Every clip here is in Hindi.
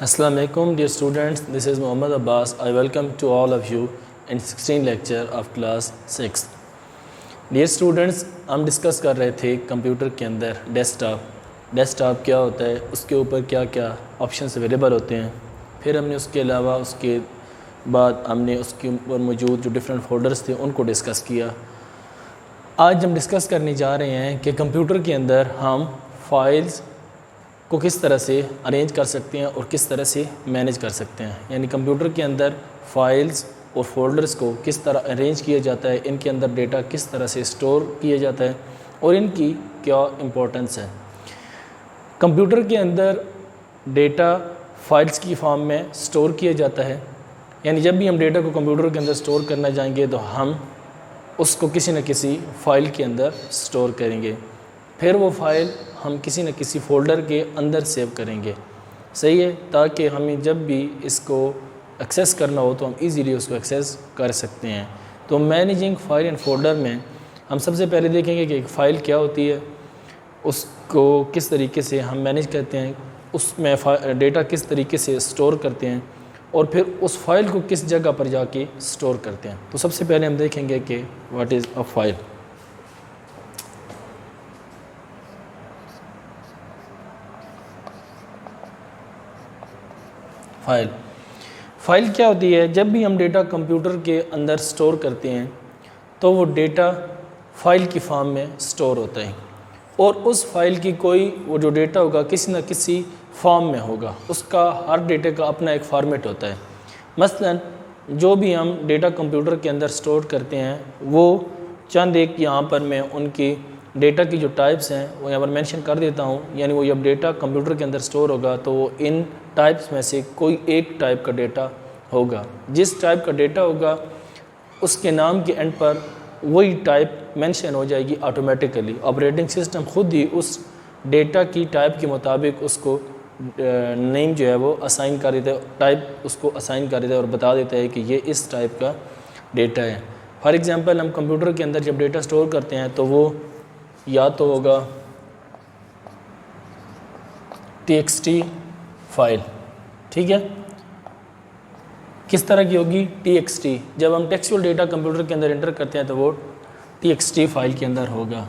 Assalamu alaikum dear students, this is Muhammad Abbas. I welcome to all of you in 16th lecture of class 6. Dear students, हम डिस्कस कर रहे थे कंप्यूटर के अंदर डेस्कटॉप क्या होता है, उसके ऊपर क्या क्या ऑप्शंस अवेलेबल होते हैं। फिर हमने उसके अलावा उसके बाद हमने उसके ऊपर मौजूद जो डिफरेंट फोल्डर्स थे उनको डिस्कस किया। आज हम डिस्कस करने जा रहे हैं कि कंप्यूटर के अंदर हम फाइल्स को किस तरह से अरेंज कर सकते हैं और किस तरह से मैनेज कर सकते हैं। यानी कंप्यूटर के अंदर फाइल्स और फोल्डर्स को किस तरह अरेंज किया जाता है, इनके अंदर डेटा किस तरह से स्टोर किया जाता है और इनकी क्या इम्पोर्टेंस है। कंप्यूटर के अंदर डेटा फाइल्स की फॉर्म में स्टोर किया जाता है। यानी जब भी हम डेटा को कंप्यूटर के अंदर स्टोर करना चाहेंगे तो हम उसको किसी न किसी फ़ाइल के अंदर स्टोर करेंगे, फिर वो फ़ाइल हम किसी न किसी फ़ोल्डर के अंदर सेव करेंगे। सही है, ताकि हमें जब भी इसको एक्सेस करना हो तो हम इजीली उसको एक्सेस कर सकते हैं। तो मैनेजिंग फ़ाइल एंड फोल्डर में हम सबसे पहले देखेंगे कि एक फ़ाइल क्या होती है, उसको किस तरीके से हम मैनेज करते हैं, उसमें डेटा किस तरीके से स्टोर करते हैं और फिर उस फाइल को किस जगह पर जाके स्टोर करते हैं। तो सबसे पहले हम देखेंगे कि what is a file. File क्या होती है? जब भी हम डेटा कंप्यूटर के अंदर स्टोर करते हैं तो वो डेटा फाइल की फॉर्म में स्टोर होता है और उस फाइल की कोई वो जो डेटा होगा किसी न किसी फॉर्म में होगा। उसका हर डेटे का अपना एक फॉर्मेट होता है। मसलन जो भी हम डेटा कंप्यूटर के अंदर स्टोर करते हैं वो चंद एक यहाँ पर मैं उनकी डेटा की जो टाइप्स हैं वो यहाँ पर मेंशन कर देता हूँ। यानी वो जब डेटा कंप्यूटर के अंदर स्टोर होगा तो वो इन टाइप्स में से कोई एक टाइप का डेटा होगा। जिस टाइप का डेटा होगा उसके नाम के एंड पर वही टाइप मेंशन हो जाएगी ऑटोमेटिकली। ऑपरेटिंग सिस्टम खुद ही उस डेटा की टाइप के मुताबिक उसको नेम जो है वो असाइन कर देता है, टाइप उसको असाइन कर देता है और बता देता है कि ये इस टाइप का डेटा है। फॉर एग्ज़ाम्पल हम कंप्यूटर के अंदर जब डेटा स्टोर करते हैं तो वो या तो होगा txt फाइल, ठीक है। किस तरह की होगी? txt। जब हम टेक्सचुअल डेटा कंप्यूटर के अंदर एंटर करते हैं तो वो txt फाइल के अंदर होगा।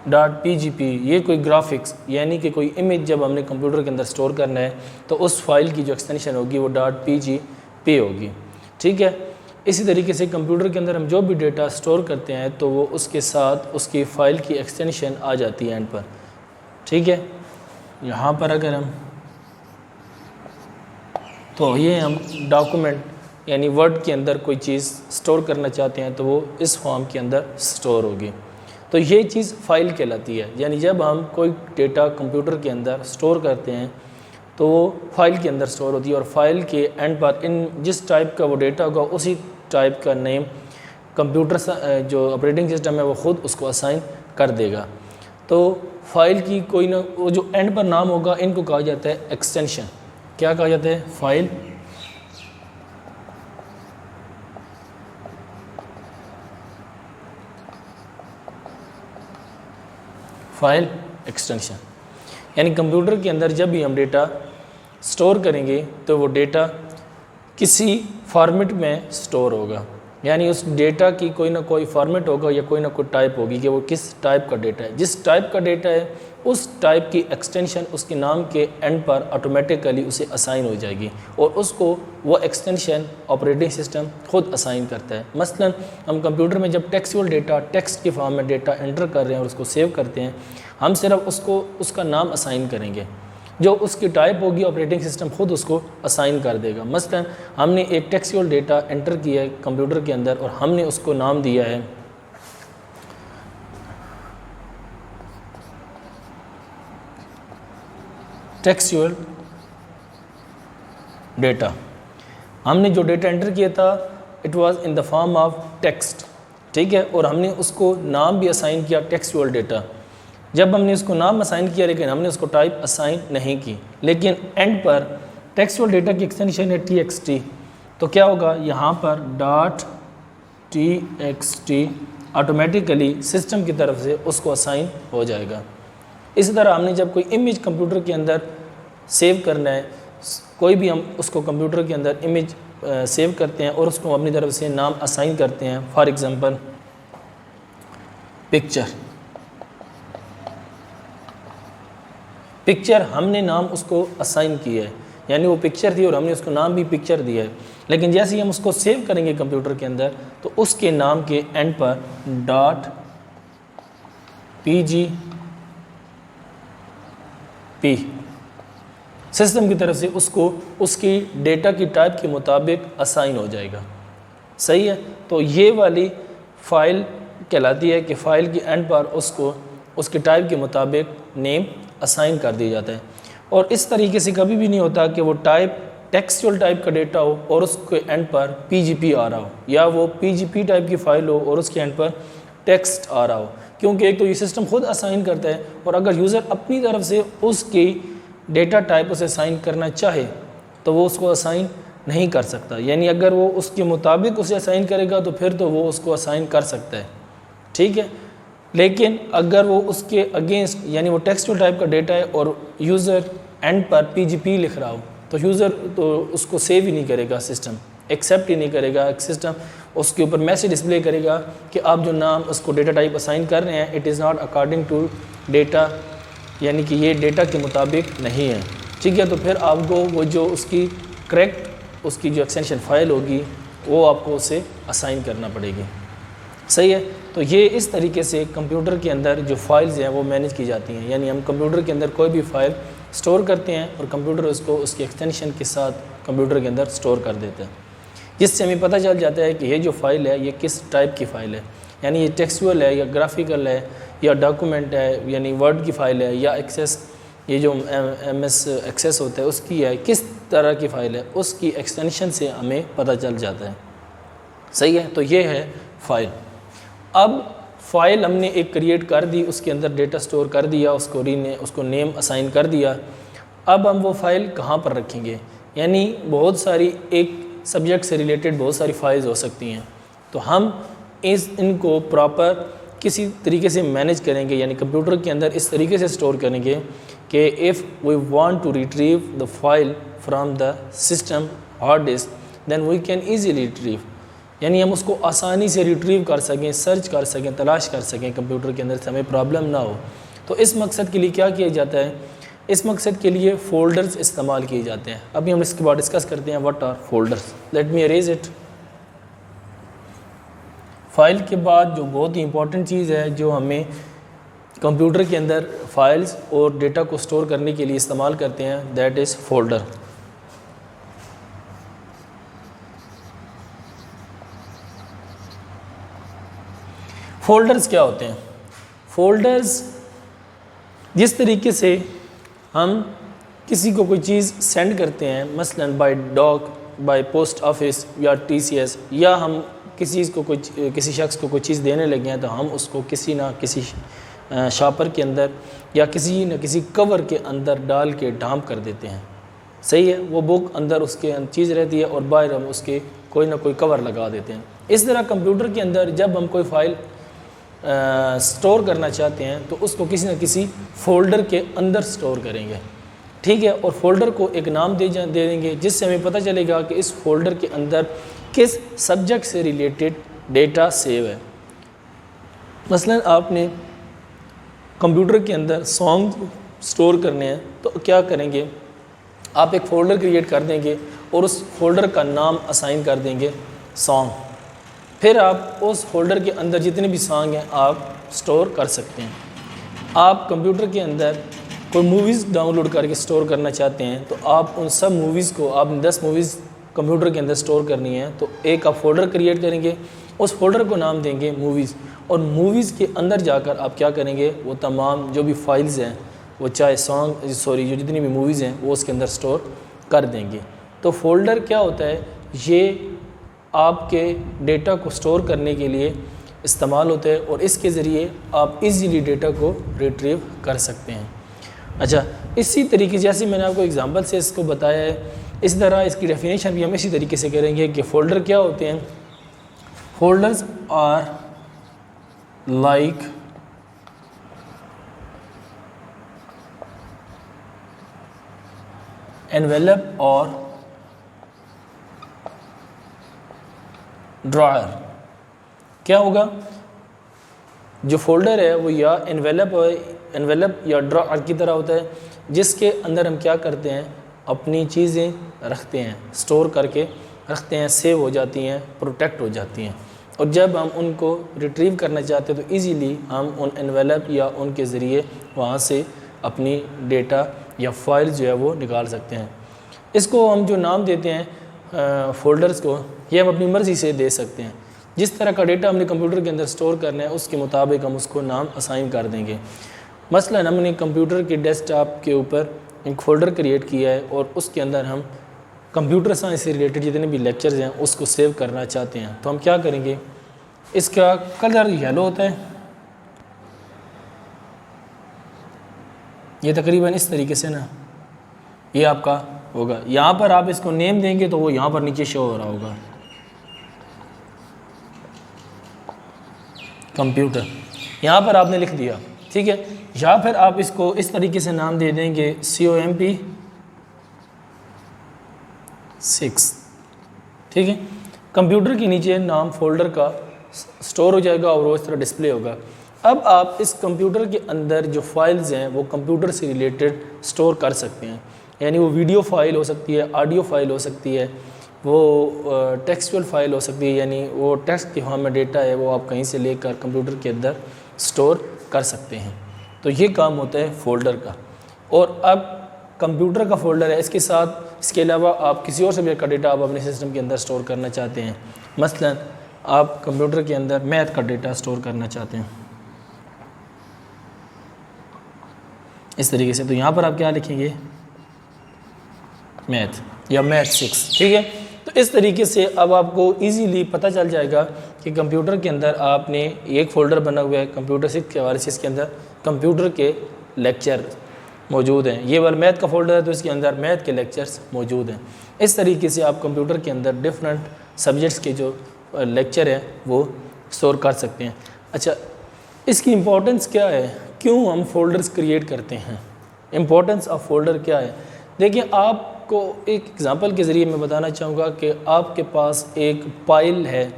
.pgp ये कोई ग्राफिक्स यानी कि कोई इमेज जब हमने कंप्यूटर के अंदर स्टोर करना है तो उस फाइल की जो एक्सटेंशन होगी वो .pgp होगी, ठीक है। इसी तरीके से कंप्यूटर के अंदर हम जो भी डेटा स्टोर करते हैं तो वो उसके साथ उसकी फ़ाइल की एक्सटेंशन आ जाती है एंड पर, ठीक है। यहाँ पर अगर हम तो ये हम डॉक्यूमेंट यानी वर्ड के अंदर कोई चीज़ स्टोर करना चाहते हैं तो वो इस फॉर्म के अंदर स्टोर होगी। तो ये चीज़ फ़ाइल कहलाती है। यानी जब हम कोई डेटा कंप्यूटर के अंदर स्टोर करते हैं तो वो फाइल के अंदर स्टोर होती है और फाइल के एंड पर इन जिस टाइप का वो डेटा होगा उसी टाइप का नेम कंप्यूटर जो ऑपरेटिंग सिस्टम है वो ख़ुद उसको असाइन कर देगा। तो फाइल की कोई ना वो जो एंड पर नाम होगा इनको कहा जाता है एक्सटेंशन। क्या कहा जाता है? File extension. यानी कंप्यूटर के अंदर जब भी हम डेटा स्टोर करेंगे तो वो डेटा किसी फॉर्मेट में स्टोर होगा। यानी उस डेटा की कोई ना कोई फॉर्मेट होगा या कोई ना कोई टाइप होगी कि वो किस टाइप का डेटा है। जिस टाइप का डेटा है उस टाइप की एक्सटेंशन उसके नाम के एंड पर ऑटोमेटिकली उसे असाइन हो जाएगी और उसको वो एक्सटेंशन ऑपरेटिंग सिस्टम खुद असाइन करता है। मसलन हम कंप्यूटर में जब टेक्सचुअल डेटा टेक्स्ट के फॉर्म में डेटा एंटर कर रहे हैं और उसको सेव करते हैं, हम सिर्फ उसको उसका नाम असाइन करेंगे। जो उसकी टाइप होगी ऑपरेटिंग सिस्टम खुद उसको असाइन कर देगा। मसलन हमने एक टेक्सचुअल डेटा एंटर किया है कंप्यूटर के अंदर और हमने उसको नाम दिया है टेक्सचुअल डेटा। हमने जो डेटा एंटर किया था it was in the form of text, ठीक है, और हमने उसको नाम भी असाइन किया टेक्सचुअल डेटा। जब हमने उसको नाम असाइन किया लेकिन हमने उसको टाइप असाइन नहीं की, लेकिन एंड पर टेक्सचुअल डेटा की एक्सटेंशन है txt, तो क्या होगा यहाँ पर .txt ऑटोमेटिकली सिस्टम की तरफ से उसको असाइन हो जाएगा। इसी तरह हमने जब कोई इमेज कंप्यूटर के अंदर सेव करना है, कोई भी हम उसको कंप्यूटर के अंदर इमेज सेव करते हैं और उसको अपनी तरफ से नाम असाइन करते हैं। फॉर एग्ज़ाम्पल पिक्चर हमने नाम उसको असाइन किया है, यानी वो पिक्चर थी और हमने उसको नाम भी पिक्चर दिया है, लेकिन जैसे ही हम उसको सेव करेंगे कंप्यूटर के अंदर तो उसके नाम के एंड पर .pgp सिस्टम की तरफ से उसको उसकी डेटा की टाइप के मुताबिक असाइन हो जाएगा। सही है, तो ये वाली फ़ाइल कहलाती है कि फ़ाइल के एंड पर उसको उसके टाइप के मुताबिक नेम असाइन कर दिया जाता है। और इस तरीके से कभी भी नहीं होता कि वो टाइप टेक्सचुअल टाइप का डेटा हो और उसके एंड पर पीजीपी आ रहा हो, या वो पीजीपी टाइप की फ़ाइल हो और उसके एंड पर टेक्स्ट आ रहा हो, क्योंकि एक तो ये सिस्टम खुद असाइन करता है और अगर यूज़र अपनी तरफ से उसकी डेटा टाइप उसे असाइन करना चाहे तो वो उसको असाइन नहीं कर सकता। यानी अगर वो उसके मुताबिक उसे असाइन करेगा तो फिर तो वो उसको असाइन कर सकता है, ठीक है। लेकिन अगर वो उसके अगेंस्ट, यानी वो टेक्सचुअल टाइप का डेटा है और यूज़र एंड पर पीजीपी लिख रहा हो, तो यूज़र तो उसको सेव ही नहीं करेगा, सिस्टम एक्सेप्ट ही नहीं करेगा। सिस्टम उसके ऊपर मैसेज डिस्प्ले करेगा कि आप जो नाम उसको डेटा टाइप असाइन कर रहे हैं, it is not according to data, यानी कि ये डेटा के मुताबिक नहीं है, ठीक है। तो फिर आपको वो जो उसकी करेक्ट उसकी जो एक्सटेंशन फ़ाइल होगी वो आपको उसे असाइन करना पड़ेगी। सही है, तो ये इस तरीके से कंप्यूटर के अंदर जो फाइल्स हैं वो मैनेज की जाती हैं। यानी हम कंप्यूटर के अंदर कोई भी फ़ाइल स्टोर करते हैं और कंप्यूटर उसको उसकी एक्सटेंशन के साथ कंप्यूटर के अंदर स्टोर कर देता है, जिससे हमें पता चल जाता है कि ये जो फ़ाइल है ये किस टाइप की फ़ाइल है, यानी ये टेक्सचुअल है या ग्राफिकल है या डॉक्यूमेंट है, यानी वर्ड की फ़ाइल है, या एक्सेस ये जो MS एक्सेस होता है उसकी है, किस तरह की फ़ाइल है, उसकी एक्सटेंशन से हमें पता चल जाता है। सही है, तो ये है फ़ाइल। अब फ़ाइल हमने एक क्रिएट कर दी, उसके अंदर डेटा स्टोर कर दिया, उसको नेम असाइन कर दिया। अब हम वो फ़ाइल कहाँ पर रखेंगे, यानी बहुत सारी एक सब्जेक्ट से रिलेटेड बहुत सारी फाइल्स हो सकती हैं, तो हम इनको प्रॉपर किसी तरीके से मैनेज करेंगे, यानी कंप्यूटर के अंदर इस तरीके से स्टोर करेंगे कि if we want to retrieve the file from the system hard disk then we can easily retrieve, यानी हम उसको आसानी से रिट्रीव कर सकें, सर्च कर सकें, तलाश कर सकें कंप्यूटर के अंदर से, हमें प्रॉब्लम ना हो। तो इस मकसद के लिए क्या किया जाता है, इस मकसद के लिए फ़ोल्डर्स इस्तेमाल किए जाते हैं। अभी हम इसके बाद डिस्कस करते हैं what are folders. Let me arrange it. File के बाद जो बहुत ही इंपॉर्टेंट चीज़ है जो हमें कंप्यूटर के अंदर फाइल्स और डेटा को स्टोर करने के लिए इस्तेमाल करते हैं, दैट इज़ फ़ोल्डर। फ़ोल्डर्स क्या होते हैं? फ़ोल्डर्स जिस तरीके से हम किसी को कोई चीज़ सेंड करते हैं, मसलन बाय डॉक, बाय पोस्ट ऑफिस या TCS, या हम किसी शख्स को कोई चीज़ देने लगे हैं तो हम उसको किसी ना किसी शॉपर के अंदर या किसी न किसी कवर के अंदर डाल के ढांप कर देते हैं। सही है, वो बुक अंदर उसके चीज़ रहती है और बाहर हम उसके कोई ना कोई कवर लगा देते हैं। इस तरह कंप्यूटर के अंदर जब हम कोई फ़ाइल स्टोर करना चाहते हैं तो उसको किसी न किसी फ़ोल्डर के अंदर स्टोर करेंगे, ठीक है, और फ़ोल्डर को एक नाम दे देंगे जिससे हमें पता चलेगा कि इस फ़ोल्डर के अंदर किस सब्जेक्ट से रिलेटेड डेटा सेव है। मसलन आपने कंप्यूटर के अंदर सॉन्ग स्टोर करने हैं तो क्या करेंगे, आप एक फ़ोल्डर क्रिएट कर देंगे और उस फ़ोल्डर का नाम असाइन कर देंगे सॉन्ग। फिर आप उस फोल्डर के अंदर जितने भी सॉन्ग हैं आप स्टोर कर सकते हैं। आप कंप्यूटर के अंदर कोई मूवीज़ डाउनलोड करके स्टोर करना चाहते हैं तो आप उन सब मूवीज़ को, आपने 10 मूवीज़ कंप्यूटर के अंदर स्टोर करनी है तो एक आप फ़ोल्डर क्रिएट करेंगे, उस फोल्डर को नाम देंगे मूवीज़, और मूवीज़ के अंदर जाकर आप क्या करेंगे, वो तमाम जो भी फाइल्स हैं वो चाहे जो जितनी भी मूवीज़ हैं वो उसके अंदर स्टोर कर देंगे। तो फोल्डर क्या होता है, ये आपके डेटा को स्टोर करने के लिए इस्तेमाल होते हैं और इसके ज़रिए आप इजीली डेटा को रिट्रीव कर सकते हैं। अच्छा, इसी तरीके जैसे मैंने आपको एग्जांपल से इसको बताया है, इस तरह इसकी डेफिनेशन भी हम इसी तरीके से करेंगे कि फ़ोल्डर क्या होते हैं। फोल्डर्स आर लाइक एनवेलप और ड्रॉयर। क्या होगा, जो फोल्डर है वो या एनवेलप या ड्रॉयर की तरह होता है, जिसके अंदर हम क्या करते हैं, अपनी चीज़ें रखते हैं, स्टोर करके रखते हैं, सेव हो जाती हैं, प्रोटेक्ट हो जाती हैं, और जब हम उनको रिट्रीव करना चाहते हैं तो इजीली हम उन एनवेलप या उनके ज़रिए वहाँ से अपनी डेटा या फाइल जो है वो निकाल सकते हैं। इसको हम जो नाम देते हैं फ़ोल्डर्स को, ये हम अपनी मर्ज़ी से दे सकते हैं। जिस तरह का डेटा हमने कंप्यूटर के अंदर स्टोर करना है उसके मुताबिक हम उसको नाम असाइन कर देंगे। मसलन हमने कंप्यूटर के डेस्कटॉप के ऊपर एक फ़ोल्डर क्रिएट किया है और उसके अंदर हम कंप्यूटर साइंस से रिलेटेड जितने भी लेक्चर्स हैं उसको सेव करना चाहते हैं, तो हम क्या करेंगे, इसका कलर येलो होता है, ये तकरीबन इस तरीके से ना ये आपका होगा। यहाँ पर आप इसको नेम देंगे तो वो यहाँ पर नीचे शो हो रहा होगा कंप्यूटर, यहाँ पर आपने लिख दिया, ठीक है। या फिर आप इसको इस तरीके से नाम दे देंगे COMP 6, ठीक है। कंप्यूटर के नीचे नाम फ़ोल्डर का स्टोर हो जाएगा और वो इस तरह डिस्प्ले होगा। अब आप इस कंप्यूटर के अंदर जो फाइल्स हैं वो कंप्यूटर से रिलेटेड स्टोर कर सकते हैं, यानी वो वीडियो फाइल हो सकती है, ऑडियो फाइल हो सकती है, वो टेक्सचुअल फाइल हो सकती है, यानी वो टेक्स्ट के फॉर्म में डेटा है वो आप कहीं से लेकर कंप्यूटर के अंदर स्टोर कर सकते हैं। तो ये काम होता है फ़ोल्डर का। और अब कंप्यूटर का फ़ोल्डर है, इसके साथ इसके अलावा आप किसी और सब्जेक्ट का डेटा आप अपने सिस्टम के अंदर स्टोर करना चाहते हैं, मसलन आप कंप्यूटर के अंदर मैथ का डेटा स्टोर करना चाहते हैं इस तरीके से, तो यहाँ पर आप क्या लिखेंगे, मैथ या मैथ 6, ठीक है। तो इस तरीके से अब आपको इजीली पता चल जाएगा कि कंप्यूटर के अंदर आपने एक फ़ोल्डर बना हुआ है कंप्यूटर 6 के हवाले से, इसके अंदर कंप्यूटर के लेक्चर मौजूद हैं। ये वाला मैथ का फ़ोल्डर है तो इसके अंदर मैथ के लेक्चर्स मौजूद हैं। इस तरीके से आप कंप्यूटर के अंदर डिफरेंट सब्जेक्ट्स के जो लेक्चर हैं वो स्टोर कर सकते हैं। अच्छा, इसकी इम्पोर्टेंस क्या है, क्यों हम फ़ोल्डर्स क्रिएट करते हैं, इम्पोर्टेंस ऑफ फ़ोल्डर क्या है। देखिए, आपको एक एग्ज़ाम्पल के ज़रिए मैं बताना चाहूँगा कि आपके पास एक पाइल है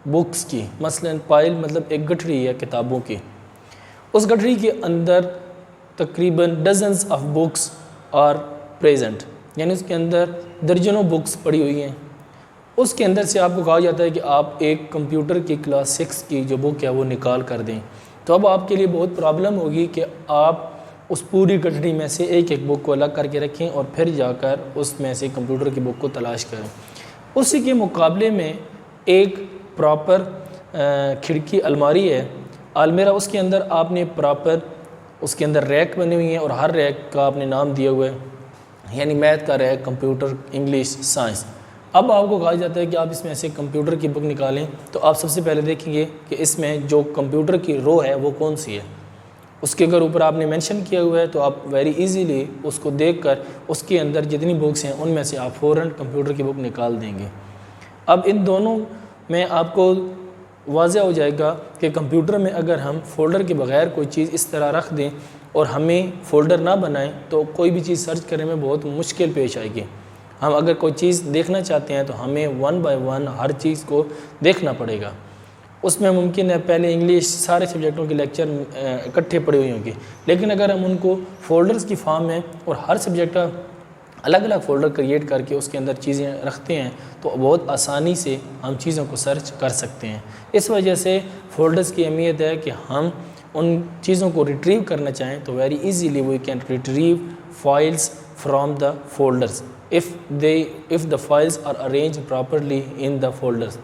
बुक्स की, मसलन पाइल मतलब एक गठरी है किताबों की, उस गठरी के अंदर तकरीबन dozens of books are present, यानी उसके अंदर दर्जनों बुक्स पड़ी हुई हैं। उसके अंदर से आपको कहा जाता है कि आप एक कंप्यूटर की क्लास 6 की जो बुक है वो निकाल कर दें, तो अब आपके लिए बहुत प्रॉब्लम होगी कि आप उस पूरी गठरी में से एक एक बुक को अलग करके रखें और फिर जाकर उसमें से कंप्यूटर की बुक को तलाश करें। उसी के मुकाबले में एक प्रॉपर खिड़की अलमारी है, अलमीरा, उसके अंदर आपने प्रॉपर उसके अंदर रैक बनी हुई है और हर रैक का आपने नाम दिया हुआ है, यानी मैथ का रैक, कंप्यूटर, इंग्लिश, साइंस। अब आपको कहा जाता है कि आप इसमें से कंप्यूटर की बुक निकालें, तो आप सबसे पहले देखेंगे कि इसमें जो कंप्यूटर की रो है वो कौन सी है। उसके अगर ऊपर आपने मेंशन किया हुआ है तो आप वेरी इजीली उसको देखकर उसके अंदर जितनी बुक्स हैं उनमें से आप फ़ौरन कंप्यूटर की बुक निकाल देंगे। अब इन दोनों में आपको वाज़ह हो जाएगा कि कंप्यूटर में अगर हम फ़ोल्डर के बगैर कोई चीज़ इस तरह रख दें और हमें फ़ोल्डर ना बनाएं तो कोई भी चीज़ सर्च करने में बहुत मुश्किल पेश आएगी। हम अगर कोई चीज़ देखना चाहते हैं तो हमें 1 बाय 1 हर चीज़ को देखना पड़ेगा। उसमें मुमकिन है पहले इंग्लिश सारे सब्जेक्टों के लेक्चर इकट्ठे पड़े हुए होंगे, लेकिन अगर हम उनको फ़ोल्डर्स की फॉर्म में और हर सब्जेक्ट का अलग अलग फ़ोल्डर क्रिएट करके उसके अंदर चीज़ें रखते हैं तो बहुत आसानी से हम चीज़ों को सर्च कर सकते हैं। इस वजह से फ़ोल्डर्स की अहमियत है कि हम उन चीज़ों को रिट्रीव करना चाहें तो very easily we can retrieve files from the folders if the files are arrange properly in the folders,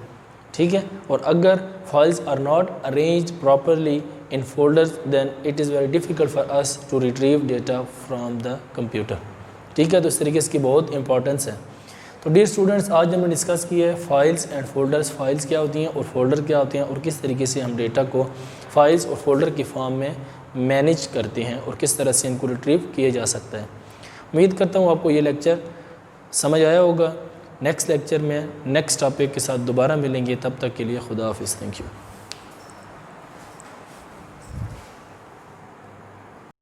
ठीक है। और अगर files are not arrange properly in folders then it is very difficult for us to retrieve data from the computer, ठीक है। तो इस तरीके से इसकी बहुत इंपॉर्टेंस है। तो डियर स्टूडेंट्स, आज हमने डिस्कस किया है फाइल्स एंड फोल्डर्स। फाइल्स क्या होती हैं और फोल्डर क्या होते हैं और किस तरीके से हम डेटा को फाइल्स और फोल्डर की फॉर्म में मैनेज करते हैं और किस तरह से इनको रिट्रीव किया जा सकता है। उम्मीद करता हूँ आपको ये लेक्चर समझ आया होगा। नेक्स्ट लेक्चर में नेक्स्ट टॉपिक के साथ दोबारा मिलेंगे, तब तक के लिए खुदा हाफिज़, थैंक यू।